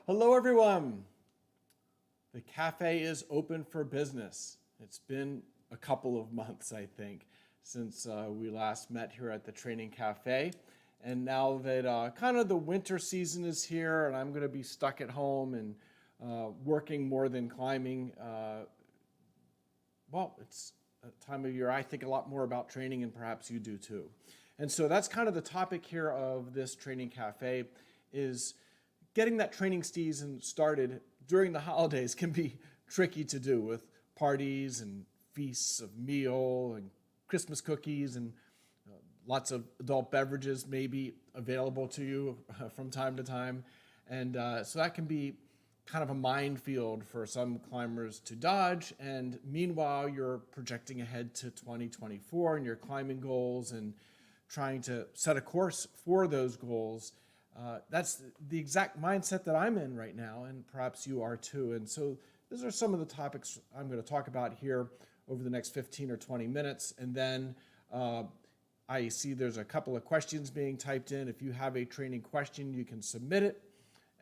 Hello, everyone. The cafe is open for business. It's been a couple of months, I think, since we last met here at the Training Cafe. And now that kind of the winter season is here and I'm going to be stuck at home and working more than climbing, it's a time of year I think a lot more about training, and perhaps you do too. And so that's kind of the topic here of this Training Cafe is getting that training season started during the holidays can be tricky to do with parties and feasts of meal and Christmas cookies and lots of adult beverages may be available to you from time to time. And so that can be kind of a minefield for some climbers to dodge. And meanwhile, you're projecting ahead to 2024 and your climbing goals and trying to set a course for those goals. That's the exact mindset that I'm in right now, and perhaps you are too. And so these are some of the topics I'm going to talk about here over the next 15 or 20 minutes. And then I see there's a couple of questions being typed in. If you have a training question, you can submit it,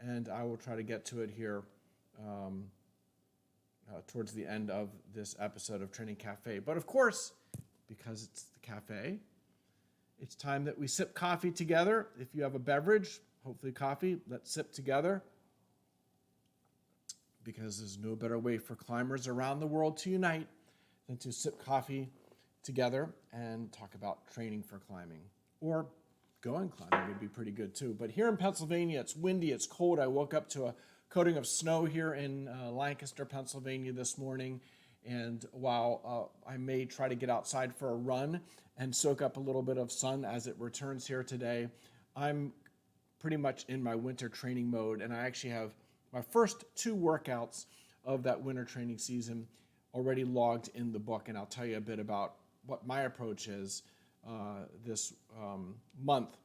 and I will try to get to it here towards the end of this episode of Training Cafe. But of course, because it's the cafe, it's time that we sip coffee together. If you have a beverage, hopefully coffee, let's sip together. Because there's no better way for climbers around the world to unite than to sip coffee together and talk about training for climbing. Or going climbing would be pretty good too. But here in Pennsylvania, it's windy, it's cold. I woke up to a coating of snow here in Lancaster, Pennsylvania this morning. And while I may try to get outside for a run and soak up a little bit of sun as it returns here today, I'm pretty much in my winter training mode. And I actually have my first 2 workouts of that winter training season already logged in the book. And I'll tell you a bit about what my approach is this month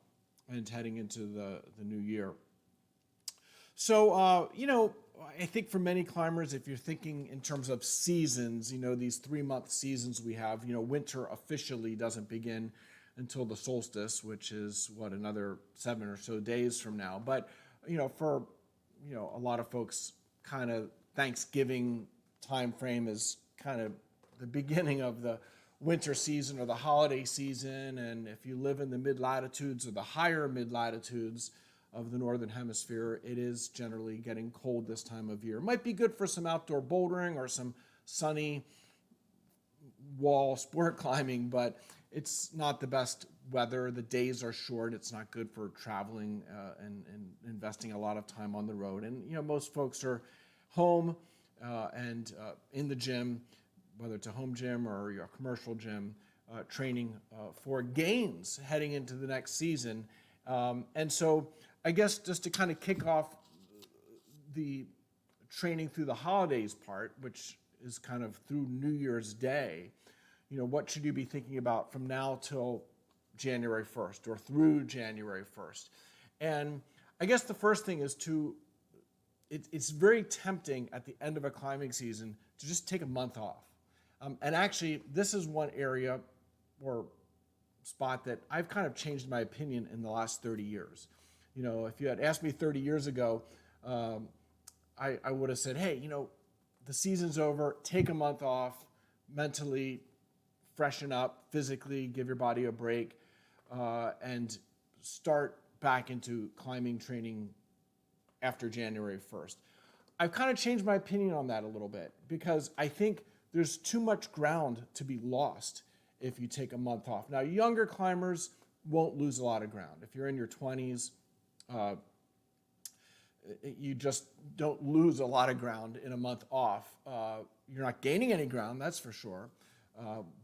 and heading into the new year. So, I think for many climbers, if you're thinking in terms of seasons, these 3-month seasons we have, winter officially doesn't begin until the solstice, which is another 7 or so days from now. But, for, a lot of folks, kind of Thanksgiving time frame is kind of the beginning of the winter season or the holiday season. And if you live in the mid-latitudes or the higher mid-latitudes of the Northern Hemisphere, it is generally getting cold this time of year. It might be good for some outdoor bouldering or some sunny wall sport climbing, but it's not the best weather. The days are short. It's not good for traveling and investing a lot of time on the road. And, most folks are home and in the gym, whether it's a home gym or a commercial gym, training for gains heading into the next season. And so I guess just to kind of kick off the training through the holidays part, which is kind of through New Year's Day, what should you be thinking about from now till January 1st or through January 1st? And I guess the first thing is it's very tempting at the end of a climbing season to just take a month off. And actually, this is one area or spot that I've kind of changed my opinion in the last 30 years. If you had asked me 30 years ago, I would have said, hey, the season's over, take a month off, mentally freshen up, physically give your body a break, and start back into climbing training after January 1st. I've kind of changed my opinion on that a little bit because I think there's too much ground to be lost if you take a month off. Now, younger climbers won't lose a lot of ground. If you're in your 20s, you just don't lose a lot of ground in a month off. You're not gaining any ground, that's for sure,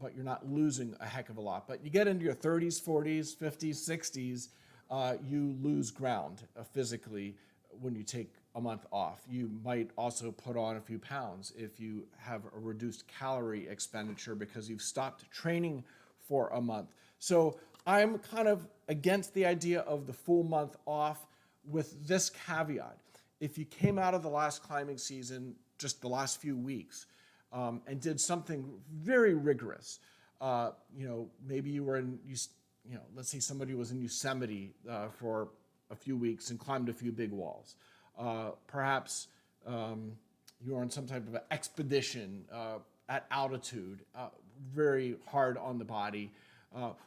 but you're not losing a heck of a lot. But you get into your 30s, 40s, 50s, 60s, you lose ground physically when you take a month off. You might also put on a few pounds if you have a reduced calorie expenditure because you've stopped training for a month. So I'm kind of against the idea of the full month off with this caveat. If you came out of the last climbing season, just the last few weeks, and did something very rigorous, maybe you were in, let's say somebody was in Yosemite for a few weeks and climbed a few big walls. Perhaps you're on some type of an expedition at altitude, very hard on the body.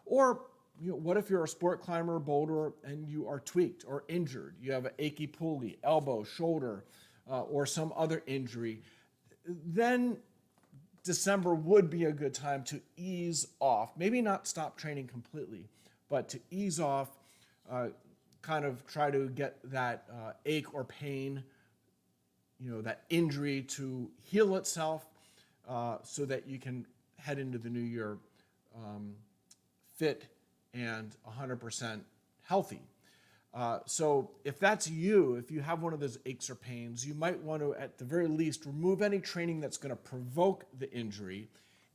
Or what if you're a sport climber, boulder, and you are tweaked or injured? You have an achy pulley, elbow, shoulder, or some other injury. Then December would be a good time to ease off. Maybe not stop training completely, but to ease off, kind of try to get that ache or pain, that injury to heal itself, so that you can head into the new year fit and 100% healthy. So if that's you, if you have one of those aches or pains, you might want to, at the very least, remove any training that's going to provoke the injury,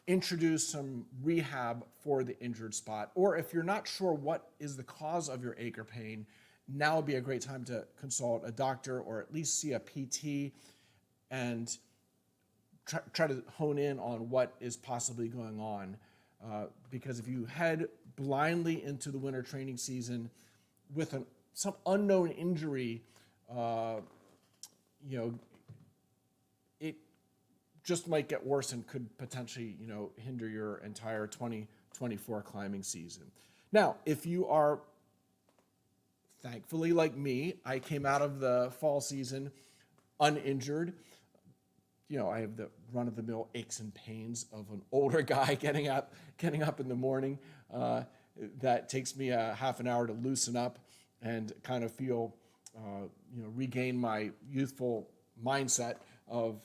introduce some rehab for the injured spot, or if you're not sure what is the cause of your ache or pain, now would be a great time to consult a doctor or at least see a PT and try to hone in on what is possibly going on. Because if you head blindly into the winter training season with some unknown injury, it just might get worse and could potentially, hinder your entire 2024 climbing season. Now, if you are, thankfully like me, I came out of the fall season uninjured. I have the run-of-the-mill aches and pains of an older guy getting up in the morning. That takes me a half an hour to loosen up and kind of feel, regain my youthful mindset of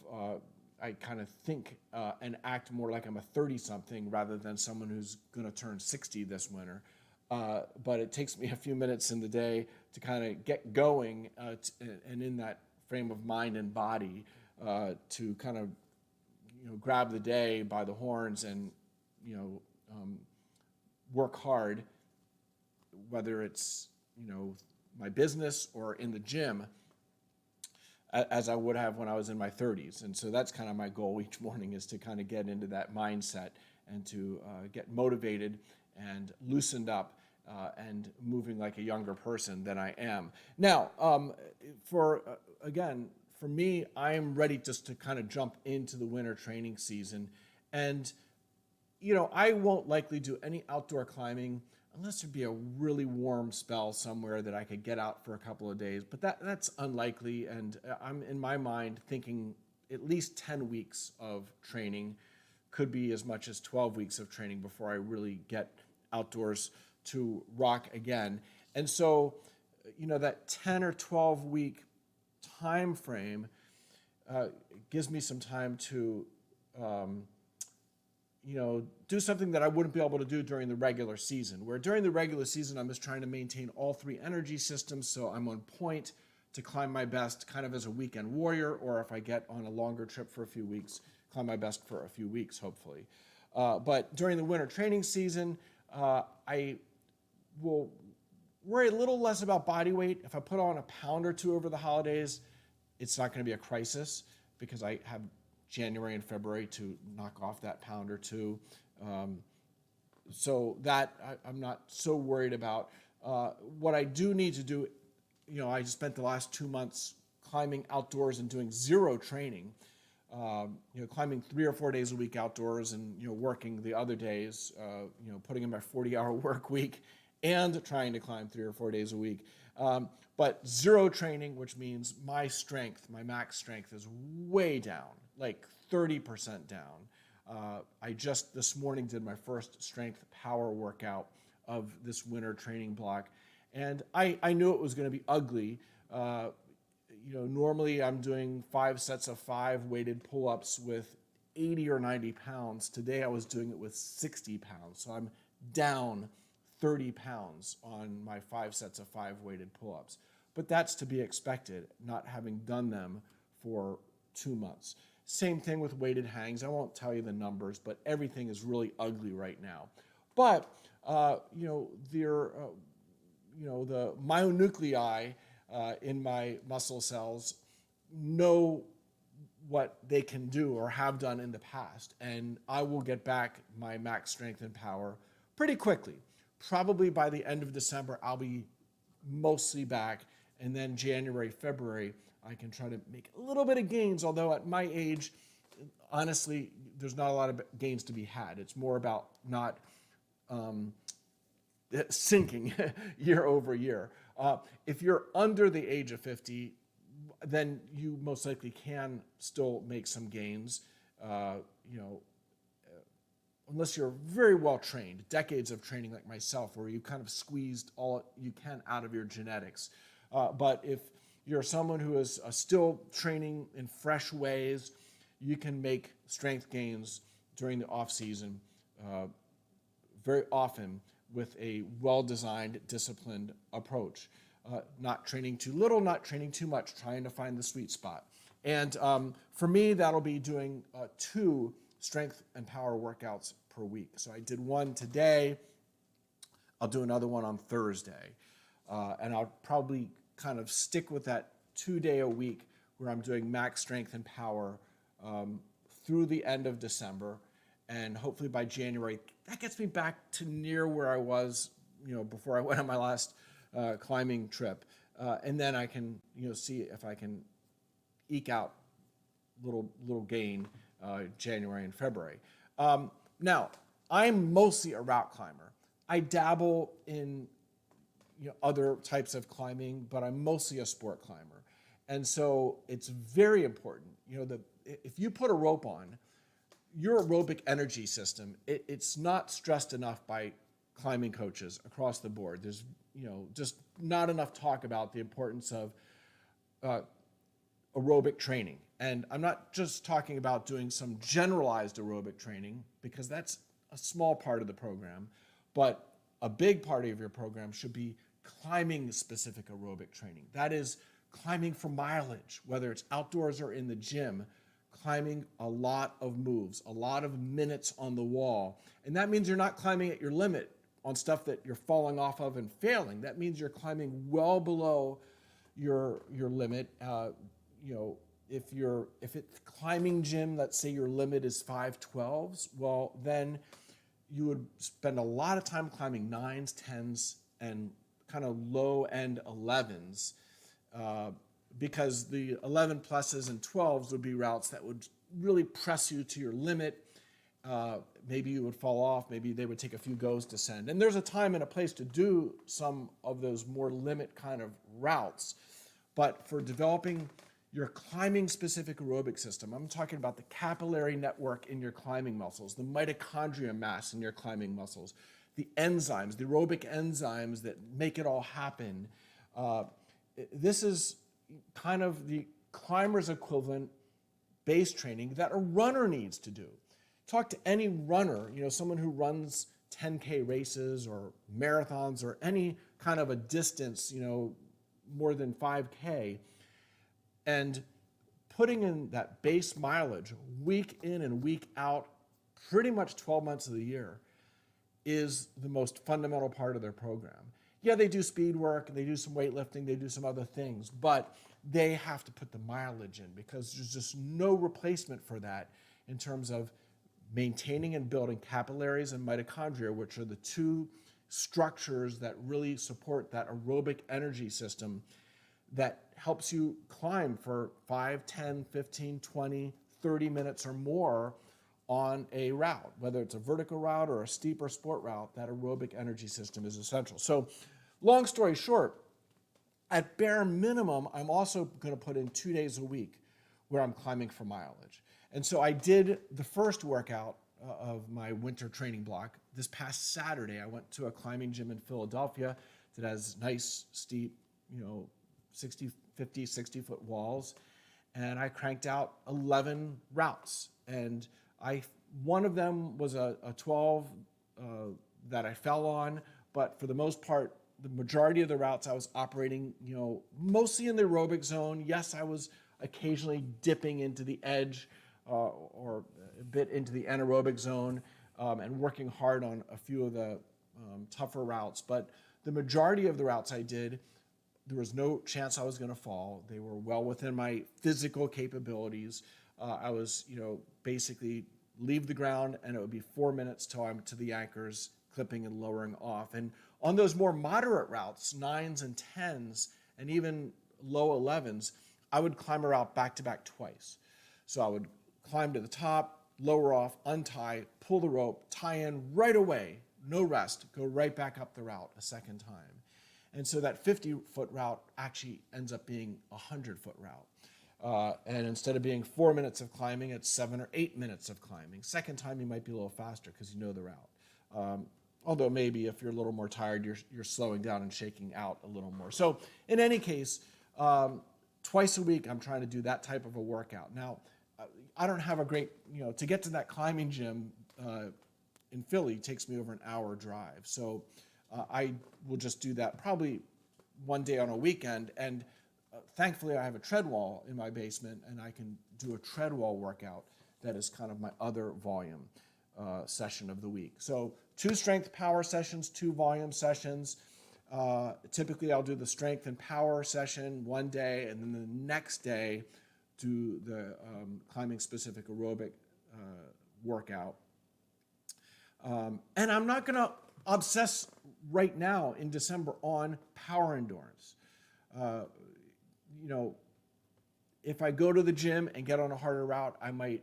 I kind of think and act more like I'm a 30-something rather than someone who's going to turn 60 this winter. But it takes me a few minutes in the day to kind of get going and in that frame of mind and body to kind of, grab the day by the horns and, work hard, whether it's, my business or in the gym, as I would have when I was in my 30s. And so that's kind of my goal each morning, is to kind of get into that mindset and to get motivated and loosened up and moving like a younger person than I am. Now, for me, I am ready just to kind of jump into the winter training season. And, I won't likely do any outdoor climbing unless there'd be a really warm spell somewhere that I could get out for a couple of days. But that's unlikely, and I'm, in my mind, thinking at least 10 weeks of training, could be as much as 12 weeks of training before I really get outdoors to rock again. And so, that 10 or 12 week time frame gives me some time to do something that I wouldn't be able to do during the regular season, where during the regular season, I'm just trying to maintain all three energy systems, so I'm on point to climb my best kind of as a weekend warrior, or if I get on a longer trip for a few weeks, climb my best for a few weeks, hopefully. But during the winter training season, I will worry a little less about body weight. If I put on a pound or two over the holidays, it's not going to be a crisis because I have January and February to knock off that pound or two. So that I'm not so worried about. What I do need to do, I spent the last 2 months climbing outdoors and doing zero training, climbing 3 or 4 days a week outdoors and, working the other days, putting in my 40-hour work week and trying to climb 3 or 4 days a week. But zero training, which means my max strength is way down, like 30% down. I just this morning did my first strength power workout of this winter training block, and I knew it was going to be ugly. Normally I'm doing 5 sets of 5 weighted pull-ups with 80 or 90 pounds. Today I was doing it with 60 pounds, so I'm down 30 pounds on my 5 sets of 5 weighted pull-ups. But that's to be expected, not having done them for 2 months. Same thing with weighted hangs. I won't tell you the numbers, but everything is really ugly right now. But, the myonuclei in my muscle cells know what they can do or have done in the past, and I will get back my max strength and power pretty quickly. Probably by the end of December, I'll be mostly back, and then January, February, I can try to make a little bit of gains, although at my age, honestly, there's not a lot of gains to be had. It's more about not sinking year over year. If you're under the age of 50, then you most likely can still make some gains, unless you're very well trained, decades of training like myself, where you kind of squeezed all you can out of your genetics. But if you're someone who is still training in fresh ways, you can make strength gains during the off season very often with a well-designed, disciplined approach. Not training too little, not training too much, trying to find the sweet spot. And for me, that'll be doing 2 strength and power workouts per week. So I did one today. I'll do another one on Thursday. And I'll probably kind of stick with that 2-day a week where I'm doing max strength and power through the end of December. And hopefully by January, that gets me back to near where I was, before I went on my last climbing trip. And then I can, see if I can eke out little gain January and February. Now, I'm mostly a route climber. I dabble in other types of climbing, but I'm mostly a sport climber. And so it's very important, that if you put a rope on, your aerobic energy system, it's not stressed enough by climbing coaches across the board. There's, just not enough talk about the importance of aerobic training. And I'm not just talking about doing some generalized aerobic training, because that's a small part of the program, but a big part of your program should be climbing specific aerobic training. That is climbing for mileage, whether it's outdoors or in the gym, climbing a lot of moves, a lot of minutes on the wall. And that means you're not climbing at your limit on stuff that you're falling off of and failing. That means you're climbing well below your limit. If it's climbing gym, let's say your limit is 512s, well, then you would spend a lot of time climbing 9s, 10s, and kind of low-end 11s, because the 11 pluses and 12s would be routes that would really press you to your limit. Maybe you would fall off, maybe they would take a few goes to send. And there's a time and a place to do some of those more limit kind of routes. But for developing your climbing specific aerobic system, I'm talking about the capillary network in your climbing muscles, the mitochondria mass in your climbing muscles, the enzymes, the aerobic enzymes that make it all happen. This is kind of the climber's equivalent base training that a runner needs to do. Talk to any runner, someone who runs 10K races or marathons or any kind of a distance, more than 5K, and putting in that base mileage week in and week out, pretty much 12 months of the year, is the most fundamental part of their program. Yeah, they do speed work, they do some weightlifting, they do some other things, but they have to put the mileage in, because there's just no replacement for that in terms of maintaining and building capillaries and mitochondria, which are the 2 structures that really support that aerobic energy system that helps you climb for 5, 10, 15, 20, 30 minutes or more on a route, whether it's a vertical route or a steeper sport route. That aerobic energy system is essential. So long story short, at bare minimum, I'm also going to put in 2 days a week where I'm climbing for mileage. And so I did the first workout of my winter training block this past Saturday. I went to a climbing gym in Philadelphia that has nice, steep, 50, 60-foot walls. And I cranked out 11 routes. And one of them was a 12 that I fell on. But for the most part, the majority of the routes I was operating, mostly in the aerobic zone. Yes, I was occasionally dipping into the edge or a bit into the anaerobic zone and working hard on a few of the tougher routes. But the majority of the routes I did, there was no chance I was going to fall. They were well within my physical capabilities. I was, basically leave the ground and it would be 4 minutes till I'm to the anchors, clipping and lowering off. And on those more moderate routes, 9s and 10s, and even low 11s, I would climb a route back to back twice. So I would climb to the top, lower off, untie, pull the rope, tie in right away, no rest, go right back up the route a second time. And so that 50-foot route actually ends up being a 100-foot route. And instead of being 4 minutes of climbing, it's 7 or 8 minutes of climbing. Second time, you might be a little faster because you know the route. Although maybe if you're a little more tired, you're slowing down and shaking out a little more. So in any case, twice a week, I'm trying to do that type of a workout. Now, I don't have a great, to get to that climbing gym in Philly takes me over an hour drive. So I will just do that probably one day on a weekend. And thankfully, I have a tread wall in my basement, and I can do a tread wall workout that is kind of my other volume session of the week. So 2 strength power sessions, 2 volume sessions. Typically, I'll do the strength and power session one day, and then the next day, do the climbing-specific aerobic workout. And I'm not going to obsess right now in December on power endurance. If I go to the gym and get on a harder route, I might,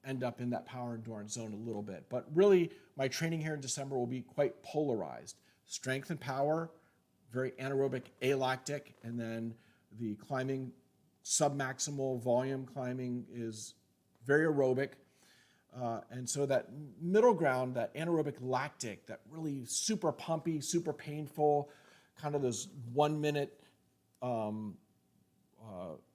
end up in that power endurance zone a little bit. But really, my training here in December will be quite polarized. Strength and power, very anaerobic, alactic, and then the climbing, submaximal volume climbing is very aerobic. And so that middle ground, that anaerobic lactic, that really super pumpy, super painful, kind of those 1 minute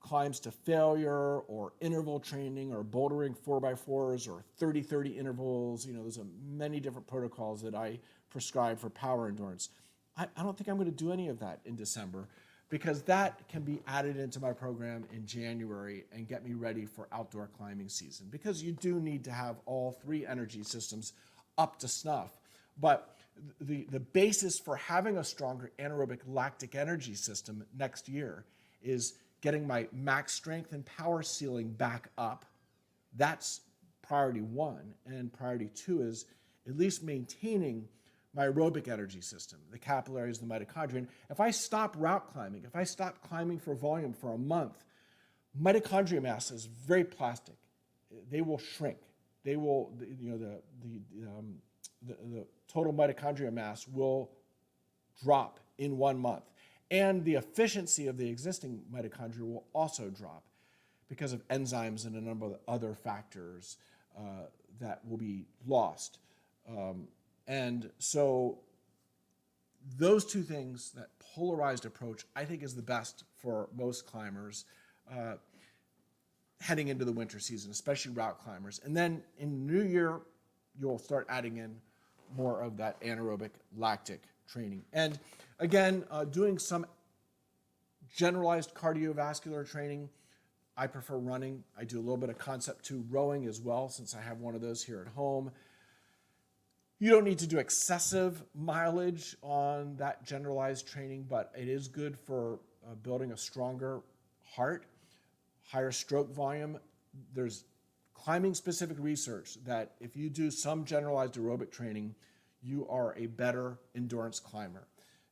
climbs to failure, or interval training, or bouldering 4x4s, or 30-30 intervals. There's many different protocols that I prescribe for power endurance. I don't think I'm going to do any of that in December, because that can be added into my program in January and get me ready for outdoor climbing season, because you do need to have all 3 energy systems up to snuff. But the basis for having a stronger anaerobic lactic energy system next year is getting my max strength and power ceiling back up. That's priority 1. And priority 2 is at least maintaining my aerobic energy system, the capillaries, the mitochondria. If I stop route climbing, if I stop climbing for volume for a month, mitochondria mass is very plastic. They will shrink. They will, the total mitochondria mass will drop in 1 month. And the efficiency of the existing mitochondria will also drop because of enzymes and a number of other factors that will be lost. And so those 2 things, that polarized approach, I think is the best for most climbers heading into the winter season, especially route climbers. And then in the new year, you'll start adding in more of that anaerobic lactic training. And again, doing some generalized cardiovascular training. I prefer running. I do a little bit of concept 2 rowing as well, since I have one of those here at home. You don't need to do excessive mileage on that generalized training, but it is good for building a stronger heart, higher stroke volume. There's climbing-specific research that if you do some generalized aerobic training, you are a better endurance climber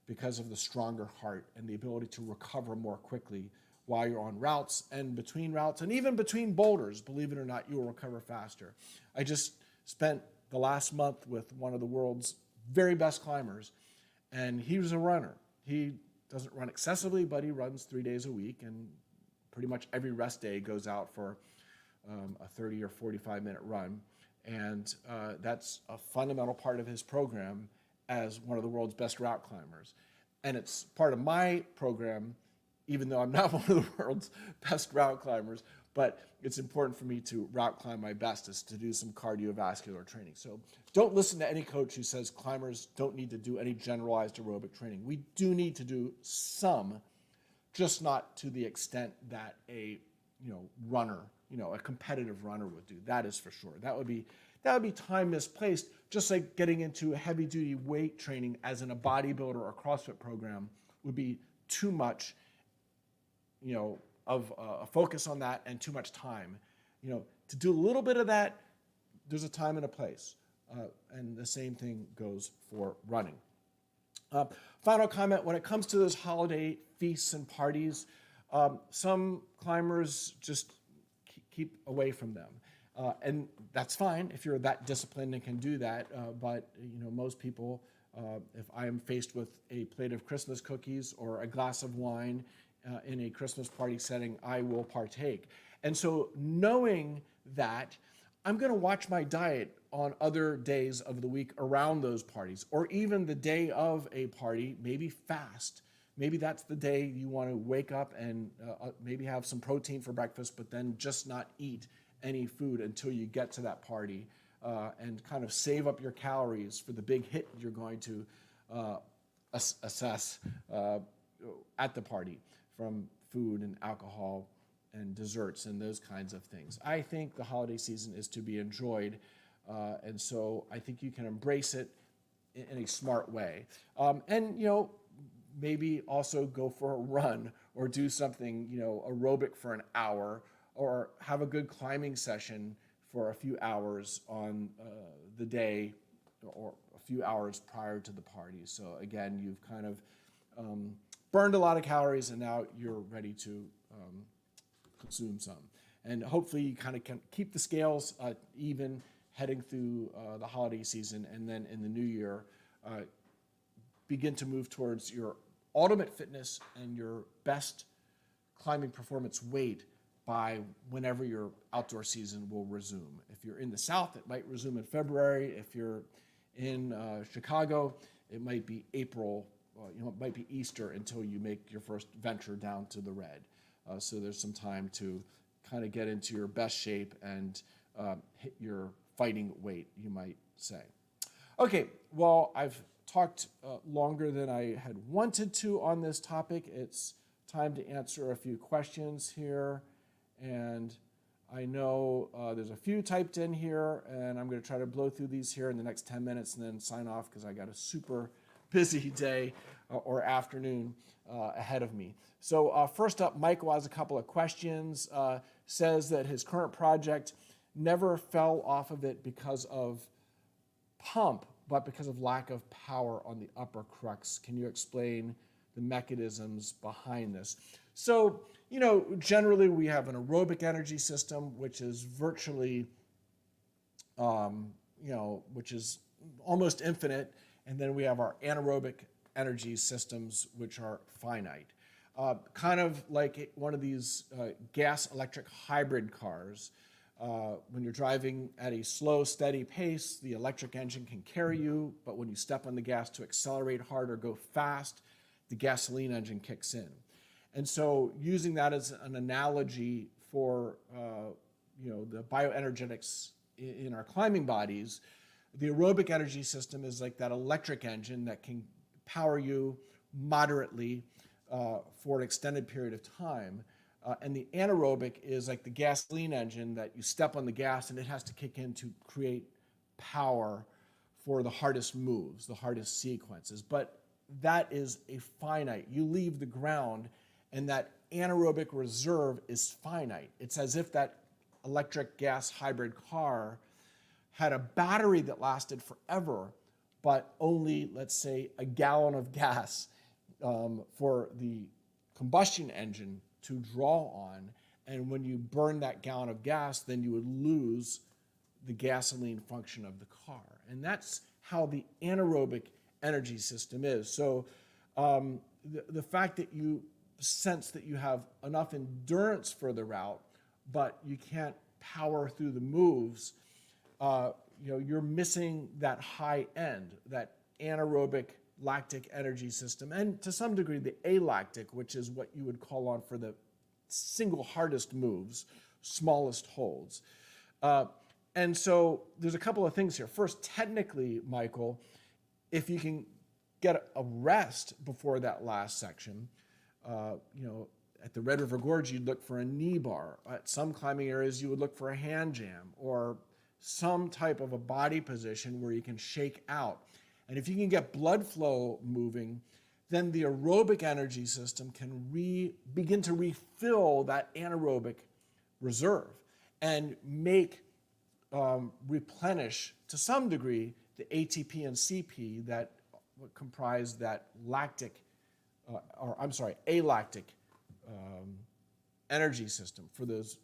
because of the stronger heart and the ability to recover more quickly while you're on routes and between routes, and even between boulders. Believe it or not, you will recover faster. I just spent the last month with one of the world's very best climbers, and he was a runner. He doesn't run excessively, but he runs 3 days a week, and pretty much every rest day goes out for a 30 or 45-minute run. And that's a fundamental part of his program as one of the world's best route climbers. And it's part of my program, even though I'm not one of the world's best route climbers, but it's important for me to route climb my best, is to do some cardiovascular training. So don't listen to any coach who says climbers don't need to do any generalized aerobic training. We do need to do some, just not to the extent that a runner, a competitive runner would do. That is for sure. That would be time misplaced, just like getting into heavy duty weight training as in a bodybuilder or CrossFit program would be too much, of a focus on that and too much time. To do a little bit of that, there's a time and a place. And the same thing goes for running. Final comment, when it comes to those holiday feasts and parties, Some climbers just keep away from them. And that's fine if you're that disciplined and can do that. But most people, if I am faced with a plate of Christmas cookies or a glass of wine in a Christmas party setting, I will partake. And so knowing that, I'm going to watch my diet on other days of the week around those parties, or even the day of a party, maybe fast. Maybe that's the day you want to wake up and maybe have some protein for breakfast, but then just not eat any food until you get to that party, and kind of save up your calories for the big hit you're going to assess at the party from food and alcohol and desserts and those kinds of things. I think the holiday season is to be enjoyed, and so I think you can embrace it in a smart way. And maybe also go for a run or do something aerobic for an hour, or have a good climbing session for a few hours on the day or a few hours prior to the party. So again, you've kind of burned a lot of calories and now you're ready to consume some. And hopefully you kind of can keep the scales even heading through the holiday season, and then in the new year, begin to move towards your ultimate fitness and your best climbing performance weight by whenever your outdoor season will resume. If you're in the South, it might resume in February. If you're in Chicago, it might be April. It might be Easter until you make your first venture down to the red. So there's some time to kind of get into your best shape and hit your fighting weight, you might say. Okay, well, I've talked longer than I had wanted to on this topic. It's time to answer a few questions here. And I know there's a few typed in here, and I'm going to try to blow through these here in the next 10 minutes and then sign off because I got a super busy day or afternoon ahead of me. So first up, Michael has a couple of questions. Says that his current project never fell off of it because of pump, but because of lack of power on the upper crux. Can you explain the mechanisms behind this? So, generally we have an aerobic energy system, which is virtually, which is almost infinite. And then we have our anaerobic energy systems, which are finite. Kind of like one of these gas-electric hybrid cars. When you're driving at a slow, steady pace, the electric engine can carry you, but when you step on the gas to accelerate hard or go fast, the gasoline engine kicks in. And so using that as an analogy for the bioenergetics in our climbing bodies, the aerobic energy system is like that electric engine that can power you moderately for an extended period of time. And the anaerobic is like the gasoline engine that you step on the gas and it has to kick in to create power for the hardest moves, the hardest sequences. But that is a finite. You leave the ground and that anaerobic reserve is finite. It's as if that electric gas hybrid car had a battery that lasted forever, but only, let's say, a gallon of gas for the combustion engine to draw on. And when you burn that gallon of gas, then you would lose the gasoline function of the car. And that's how the anaerobic energy system is. So the fact that you sense that you have enough endurance for the route, but you can't power through the moves, you're missing that high end, that anaerobic lactic energy system, and to some degree the alactic, which is what you would call on for the single hardest moves, smallest holds. And so there's a couple of things here. First, technically, Michael, if you can get a rest before that last section, at the Red River Gorge, you'd look for a knee bar. At some climbing areas, you would look for a hand jam or some type of a body position where you can shake out. And if you can get blood flow moving, then the aerobic energy system can begin to refill that anaerobic reserve and replenish to some degree the ATP and CP that comprise that alactic energy system for those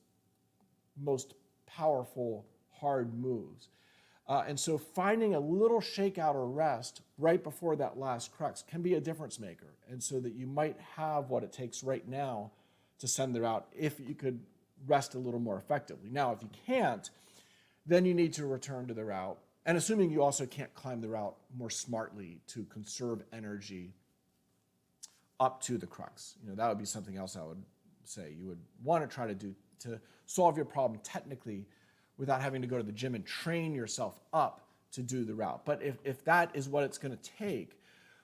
most powerful, hard moves. And so finding a little shakeout or rest right before that last crux can be a difference maker. And so that you might have what it takes right now to send the route if you could rest a little more effectively. Now, if you can't, then you need to return to the route. And assuming you also can't climb the route more smartly to conserve energy up to the crux. That would be something else I would say you would want to try to do to solve your problem technically without having to go to the gym and train yourself up to do the route. But if that is what it's going to take,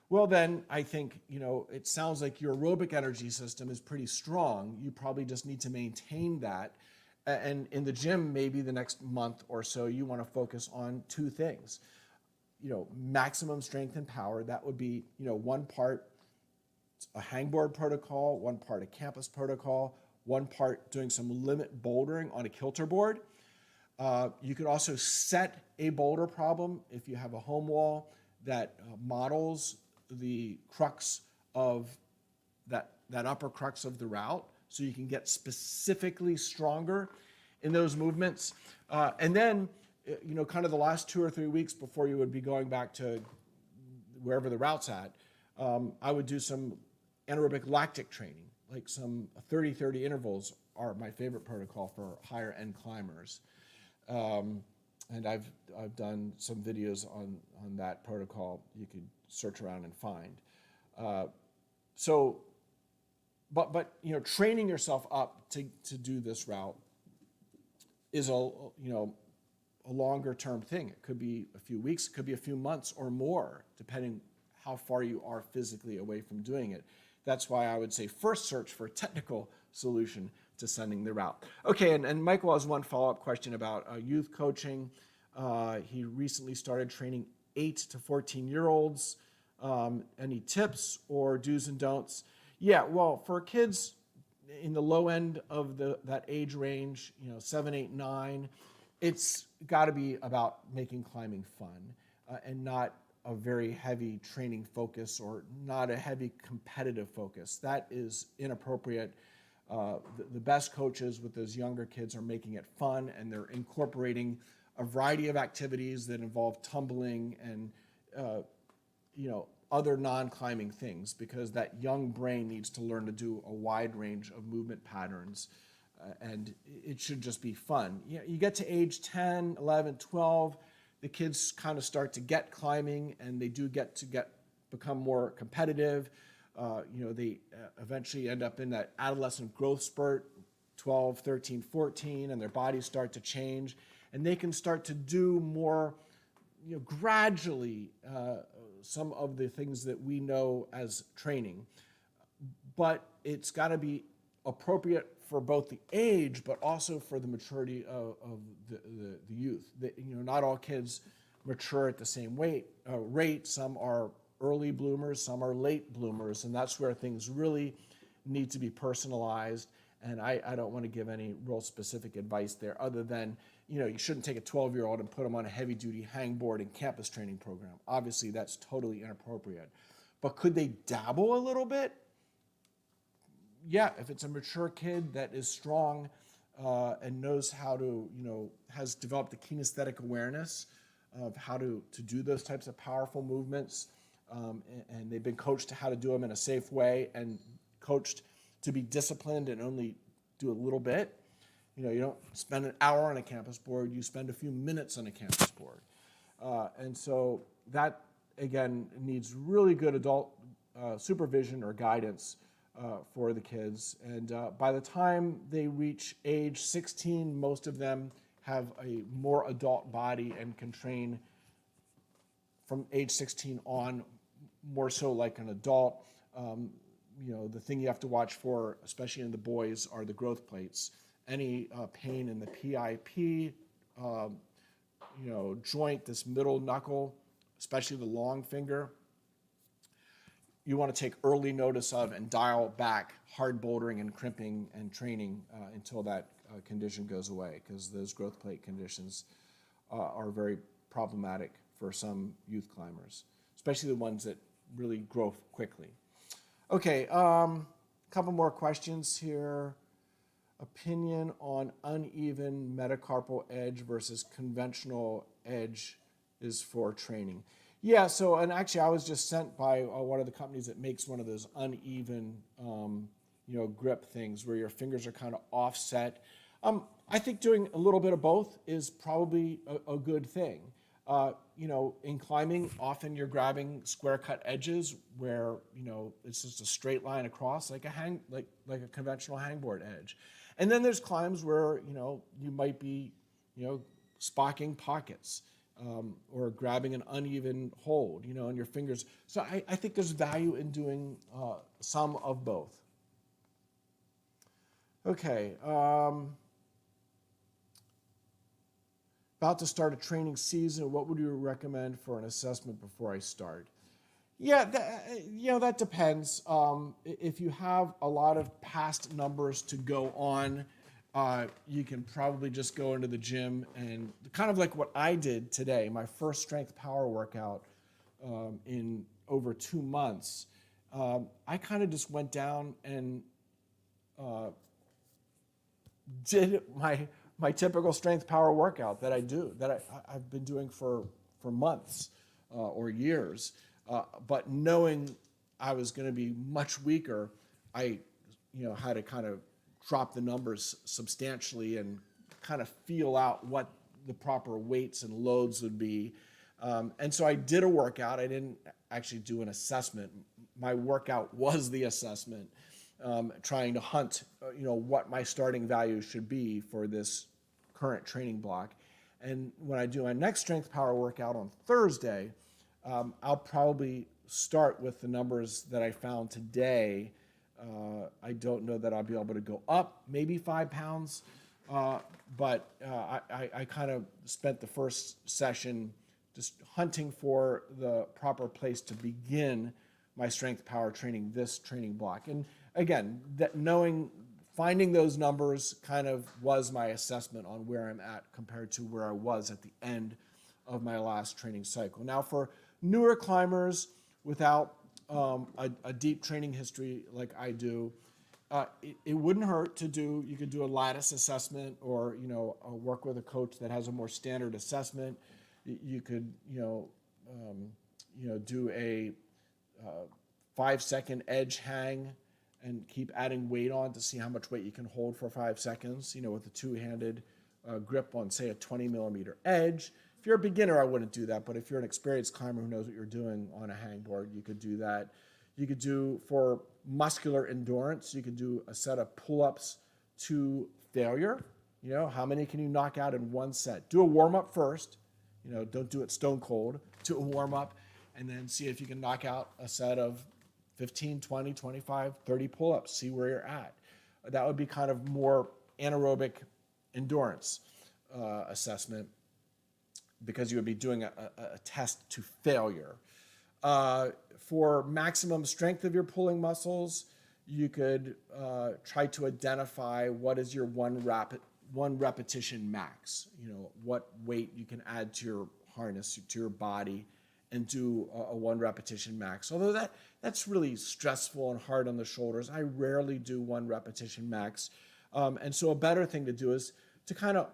well, then I think, it sounds like your aerobic energy system is pretty strong. You probably just need to maintain that. And in the gym, maybe the next month or so, you want to focus on two things. Maximum strength and power. That would be, one part a hangboard protocol, one part a campus protocol, one part doing some limit bouldering on a kilter board. You could also set a boulder problem if you have a home wall that models the crux of that upper crux of the route, so you can get specifically stronger in those movements. And then, kind of the last 2 or 3 weeks before you would be going back to wherever the route's at, I would do some anaerobic lactic training, like some 30-30 intervals are my favorite protocol for higher end climbers. And I've done some videos on that protocol you could search around and find. But training yourself up to do this route is a longer term thing. It could be a few weeks, it could be a few months or more, depending how far you are physically away from doing it. That's why I would say first search for a technical solution to sending the route. Okay, and Michael has one follow-up question about youth coaching. He recently started training 8 to 14-year-olds. Any tips or do's and don'ts? Yeah, well, for kids in the low end of that age range, 7, 8, 9, it's got to be about making climbing fun and not a very heavy training focus or not a heavy competitive focus. That is inappropriate. The best coaches with those younger kids are making it fun, and they're incorporating a variety of activities that involve tumbling and other non-climbing things, because that young brain needs to learn to do a wide range of movement patterns, and it should just be fun. You get to age 10, 11, 12, the kids kind of start to get climbing, and they do become more competitive. They eventually end up in that adolescent growth spurt, 12, 13, 14, and their bodies start to change, and they can start to do more, gradually some of the things that we know as training. But it's got to be appropriate for both the age, but also for the maturity of the youth. Not all kids mature at the same rate. Some are early bloomers, some are late bloomers, and that's where things really need to be personalized. And I don't want to give any real specific advice there other than, you shouldn't take a 12-year-old and put them on a heavy-duty hangboard and campus training program. Obviously, that's totally inappropriate. But could they dabble a little bit? Yeah, if it's a mature kid that is strong and knows how to, has developed the kinesthetic awareness of how to do those types of powerful movements, and they've been coached to how to do them in a safe way and coached to be disciplined and only do a little bit. You don't spend an hour on a campus board, you spend a few minutes on a campus board. And so that, again, needs really good adult supervision or guidance for the kids. And by the time they reach age 16, most of them have a more adult body and can train from age 16 on more so like an adult. The thing you have to watch for, especially in the boys, are the growth plates. Any pain in the PIP, joint, this middle knuckle, especially the long finger, you want to take early notice of and dial back hard bouldering and crimping and training until that condition goes away, because those growth plate conditions are very problematic for some youth climbers, especially the ones that really grow quickly. Okay, a couple more questions here. opinion on uneven metacarpal edge versus conventional edge is for training. Yeah, so, and actually I was just sent by one of the companies that makes one of those uneven, grip things where your fingers are kind of offset. I think doing a little bit of both is probably a good thing. In climbing, often you're grabbing square cut edges where, it's just a straight line across like a conventional hangboard edge. And then there's climbs where, you might be, spocking pockets, or grabbing an uneven hold, in your fingers. So I think there's value in doing some of both. Okay. About to start a training season, what would you recommend for an assessment before I start? Yeah, that depends. If you have a lot of past numbers to go on, you can probably just go into the gym and kind of like what I did today, my first strength power workout in over 2 months. I kind of just went down and did my typical strength power workout that I do, that I've been doing for months or years. But knowing I was going to be much weaker, I had to kind of drop the numbers substantially and kind of feel out what the proper weights and loads would be. And so I did a workout. I didn't actually do an assessment. My workout was the assessment, trying to hunt, what my starting value should be for this current training block. And when I do my next strength power workout on Thursday, I'll probably start with the numbers that I found today. I don't know that I'll be able to go up maybe 5 pounds, but I kind of spent the first session just hunting for the proper place to begin my strength power training, this training block. And again, finding those numbers kind of was my assessment on where I'm at compared to where I was at the end of my last training cycle. Now, for newer climbers without a deep training history like I do, it wouldn't hurt to you could do a lattice assessment or, work with a coach that has a more standard assessment. You could, do a 5-second edge hang and keep adding weight on to see how much weight you can hold for 5 seconds, with a two-handed grip on, say, a 20-millimeter edge. If you're a beginner, I wouldn't do that, but if you're an experienced climber who knows what you're doing on a hangboard, you could do that. You could do, for muscular endurance, you could do a set of pull-ups to failure. How many can you knock out in one set? Do a warm-up first. Don't do it stone cold. Do a warm-up, and then see if you can knock out a set of 15, 20, 25, 30 pull-ups, see where you're at. That would be kind of more anaerobic endurance assessment, because you would be doing a test to failure. For maximum strength of your pulling muscles, you could try to identify what is your one repetition max, what weight you can add to your harness, to your body, and do a 1 repetition max. Although that's really stressful and hard on the shoulders. I rarely do 1 repetition max. And so a better thing to do is to kind of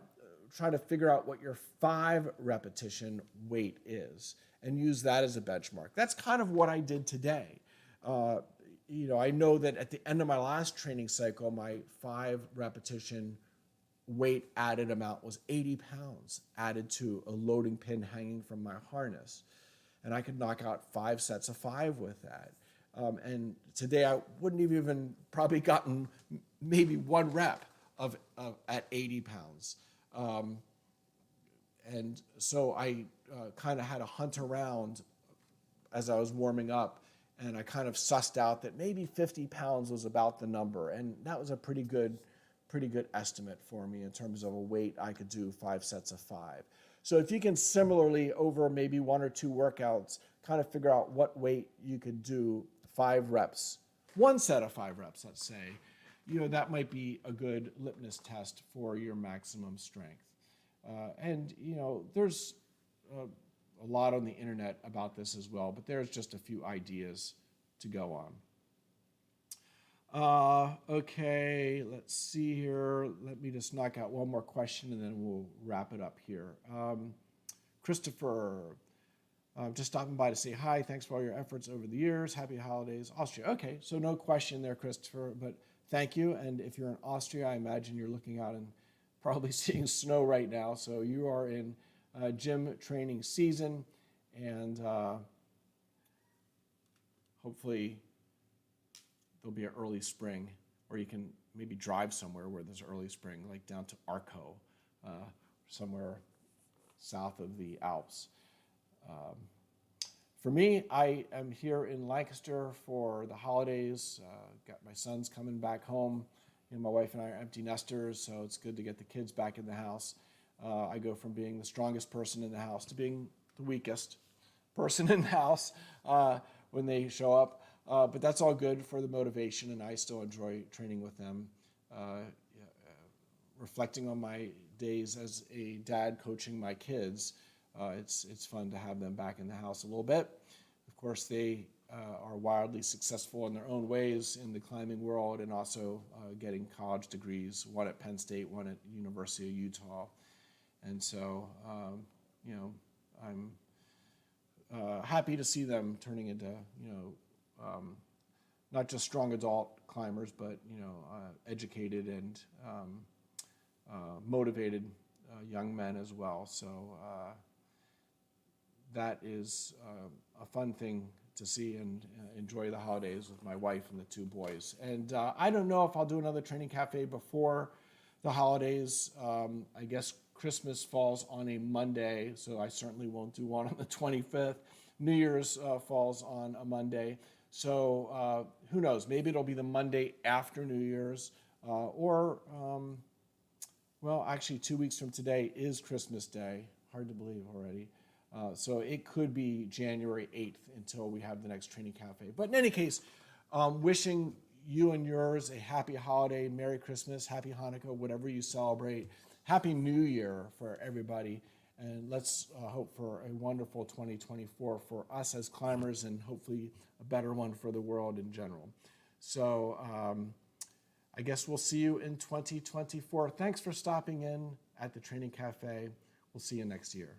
try to figure out what your 5 repetition weight is and use that as a benchmark. That's kind of what I did today. I know that at the end of my last training cycle, my 5 repetition weight added amount was 80 pounds added to a loading pin hanging from my harness. And I could knock out 5 sets of 5 with that. And today I wouldn't have even probably gotten maybe 1 rep at 80 pounds. And so I kind of had to hunt around as I was warming up, and I kind of sussed out that maybe 50 pounds was about the number. And that was a pretty good estimate for me in terms of a weight I could do 5 sets of 5. So if you can similarly, over maybe 1 or 2 workouts, kind of figure out what weight you could do 5 reps, 1 set of 5 reps, let's say, that might be a good litmus test for your maximum strength. And there's a lot on the internet about this as well, but there's just a few ideas to go Okay, let's see here. Let me just knock out one more question and then we'll wrap it up here. Christopher, just stopping by to say hi. Thanks for all your efforts over the years. Happy holidays, Austria. Okay, so no question there, Christopher, but thank you. And if you're in Austria, I imagine you're looking out and probably seeing snow right now. So you are in gym training season, and hopefully there'll be an early spring, or you can maybe drive somewhere where there's early spring, like down to Arco, somewhere south of the Alps. For me, I am here in Lancaster for the holidays. Got my sons coming back home. My wife and I are empty nesters, so it's good to get the kids back in the house. I go from being the strongest person in the house to being the weakest person in the house when they show up. But that's all good for the motivation, and I still enjoy training with them. Reflecting on my days as a dad coaching my kids, it's fun to have them back in the house a little bit. Of course, they are wildly successful in their own ways in the climbing world, and also getting college degrees, one at Penn State, one at University of Utah. And so, I'm happy to see them turning into, not just strong adult climbers, but, educated and motivated young men as well. So that is a fun thing to see, and enjoy the holidays with my wife and the two boys. And I don't know if I'll do another training cafe before the holidays. I guess Christmas falls on a Monday, so I certainly won't do one on the 25th. New Year's falls on a Monday. So who knows? Maybe it'll be the Monday after New Year's, or actually 2 weeks from today is Christmas Day. Hard to believe already. So it could be January 8th until we have the next training cafe. But in any case, wishing you and yours a happy holiday, Merry Christmas, Happy Hanukkah, whatever you celebrate. Happy New Year for everybody. And let's hope for a wonderful 2024 for us as climbers, and hopefully a better one for the world in general. So I guess we'll see you in 2024. Thanks for stopping in at the Training Cafe. We'll see you next year.